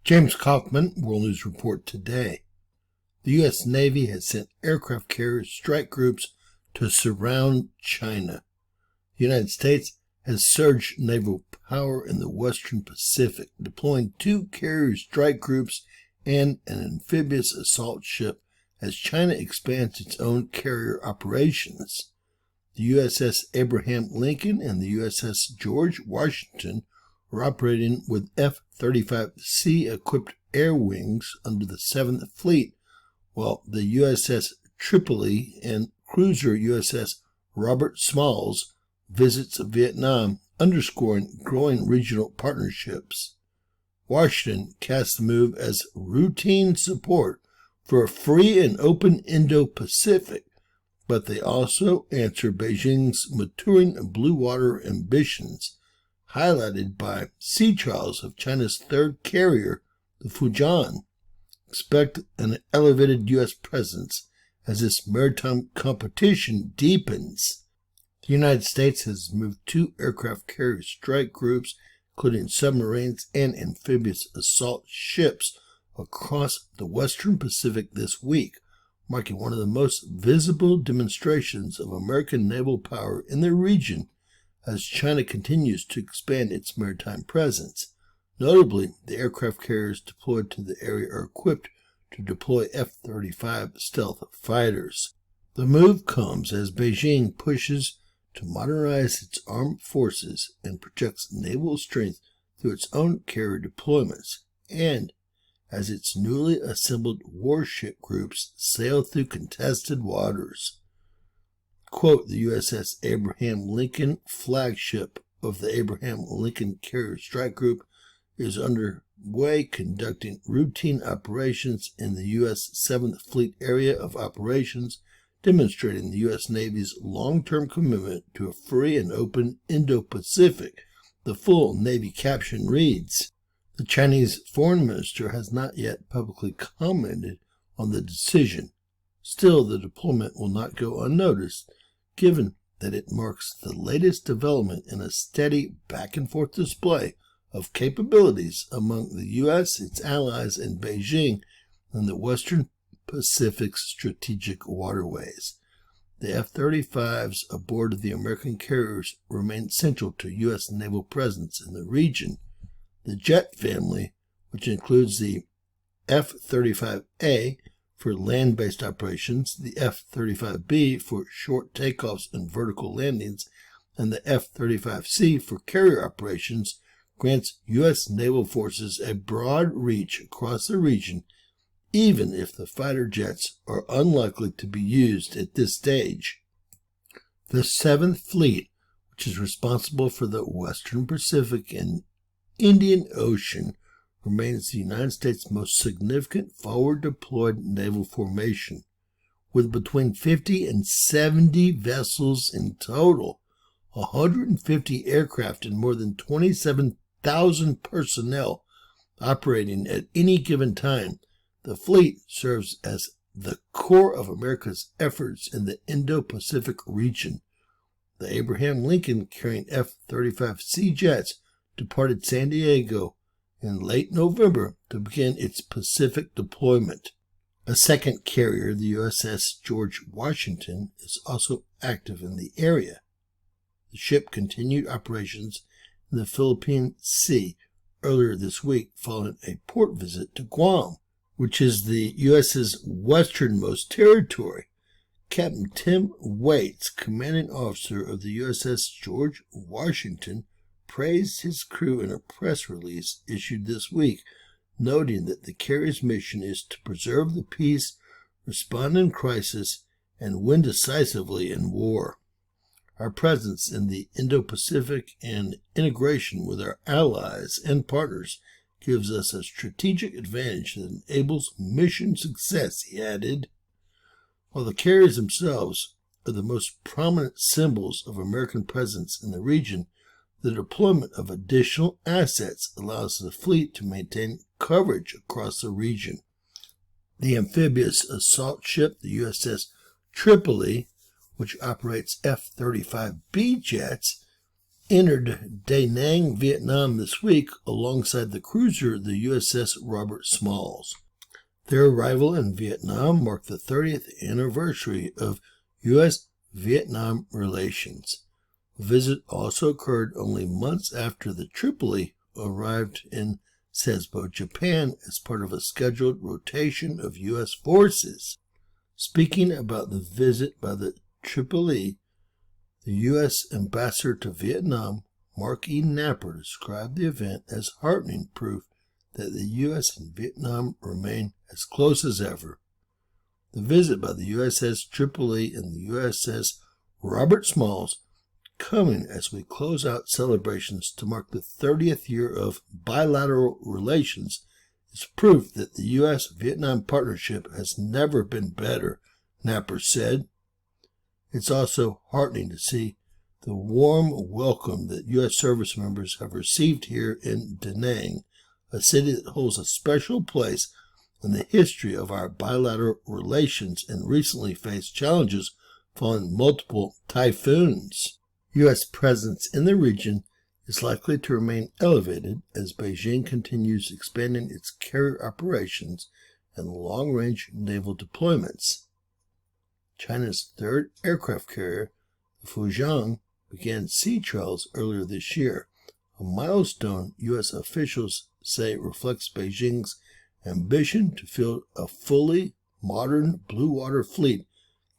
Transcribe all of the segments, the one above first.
James Kaufman, World News Report today. The U.S. Navy has sent aircraft carrier strike groups to surround China. The United States has surged naval power in the Western Pacific, deploying 2 carrier strike groups and an amphibious assault ship as China expands its own carrier operations. The USS Abraham Lincoln and the USS George Washington are operating with F-35C equipped air wings under the 7th Fleet, while the USS Tripoli and cruiser USS Robert Smalls visits Vietnam, underscoring growing regional partnerships. Washington casts the move as routine support for a free and open Indo-Pacific, but they also answer Beijing's maturing blue water ambitions, highlighted by sea trials of China's 3rd carrier, the Fujian. Expect an elevated U.S. presence as this maritime competition deepens. The United States has moved 2 aircraft carrier strike groups, including submarines and amphibious assault ships, across the Western Pacific this week, marking one of the most visible demonstrations of American naval power in the region as China continues to expand its maritime presence. Notably, the aircraft carriers deployed to the area are equipped to deploy F-35 stealth fighters. The move comes as Beijing pushes to modernize its armed forces and projects naval strength through its own carrier deployments, and as its newly assembled warship groups sail through contested waters. Quote, the USS Abraham Lincoln, flagship of the Abraham Lincoln Carrier Strike Group, is underway conducting routine operations in the U.S. 7th Fleet area of operations, demonstrating the U.S. Navy's long-term commitment to a free and open Indo-Pacific. The full Navy caption reads, the Chinese foreign minister has not yet publicly commented on the decision. Still, the deployment will not go unnoticed, given that it marks the latest development in a steady back-and-forth display of capabilities among the U.S., its allies, and Beijing in the Western Pacific's strategic waterways. The F-35s aboard the American carriers remain central to U.S. naval presence in the region. The jet family, which includes the F-35A for land-based operations, the F-35B for short takeoffs and vertical landings, and the F-35C for carrier operations, grants U.S. naval forces a broad reach across the region, even if the fighter jets are unlikely to be used at this stage. The 7th Fleet, which is responsible for the Western Pacific and Indian Ocean, remains the United States' most significant forward-deployed naval formation, with between 50 and 70 vessels in total, 150 aircraft, and more than 27,000 personnel operating at any given time. The fleet serves as the core of America's efforts in the Indo-Pacific region. The Abraham Lincoln, carrying F-35C jets, departed San Diego in late November to begin its Pacific deployment. A second carrier, the USS George Washington, is also active in the area. The ship continued operations in the Philippine Sea earlier this week following a port visit to Guam, which is the U.S.'s westernmost territory. Captain Tim Waits, commanding officer of the USS George Washington, praised his crew in a press release issued this week, noting that the carrier's mission is to preserve the peace, respond in crisis, and win decisively in war. Our presence in the Indo-Pacific and integration with our allies and partners gives us a strategic advantage that enables mission success, he added. While the carriers themselves are the most prominent symbols of American presence in the region, the deployment of additional assets allows the fleet to maintain coverage across the region. The amphibious assault ship, the USS Tripoli, which operates F-35B jets, entered Da Nang, Vietnam this week alongside the cruiser, the USS Robert Smalls. Their arrival in Vietnam marked the 30th anniversary of U.S.-Vietnam relations. The visit also occurred only months after the Tripoli arrived in Sesbo, Japan, as part of a scheduled rotation of U.S. forces. Speaking about the visit by the Tripoli, the U.S. ambassador to Vietnam, Mark E. Napper, described the event as heartening proof that the U.S. and Vietnam remain as close as ever. The visit by the USS Tripoli and the USS Robert Smalls coming as we close out celebrations to mark the 30th year of bilateral relations is proof that the U.S.-Vietnam partnership has never been better, Napper said. It's also heartening to see the warm welcome that U.S. service members have received here in Da Nang, a city that holds a special place in the history of our bilateral relations and recently faced challenges following multiple typhoons. U.S. presence in the region is likely to remain elevated as Beijing continues expanding its carrier operations and long-range naval deployments. China's third aircraft carrier, the Fujian, began sea trials earlier this year, a milestone U.S. officials say reflects Beijing's ambition to field a fully modern blue water fleet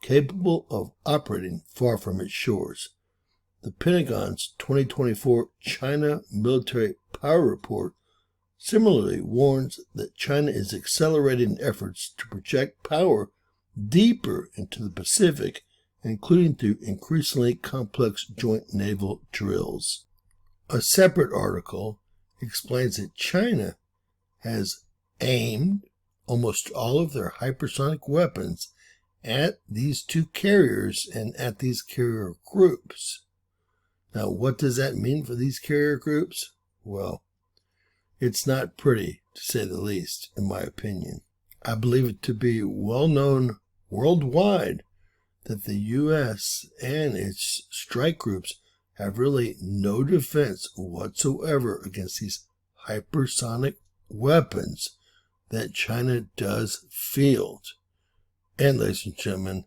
capable of operating far from its shores. The Pentagon's 2024 China Military Power Report similarly warns that China is accelerating efforts to project power deeper into the Pacific, including through increasingly complex joint naval drills. A separate article explains that China has aimed almost all of their hypersonic weapons at these two carriers and at these carrier groups. Now, what does that mean for these carrier groups? Well, it's not pretty, to say the least, in my opinion. I believe it to be well known worldwide that the U.S. and its strike groups have really no defense whatsoever against these hypersonic weapons that China does field. And, ladies and gentlemen,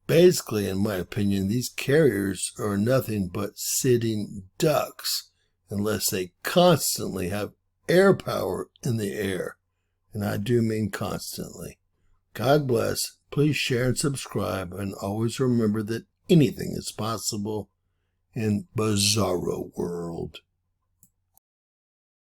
basically, in my opinion, these carriers are nothing but sitting ducks unless they constantly have air power in the air. And I do mean constantly. God bless. Please share and subscribe, and always remember that anything is possible in Bizarro World.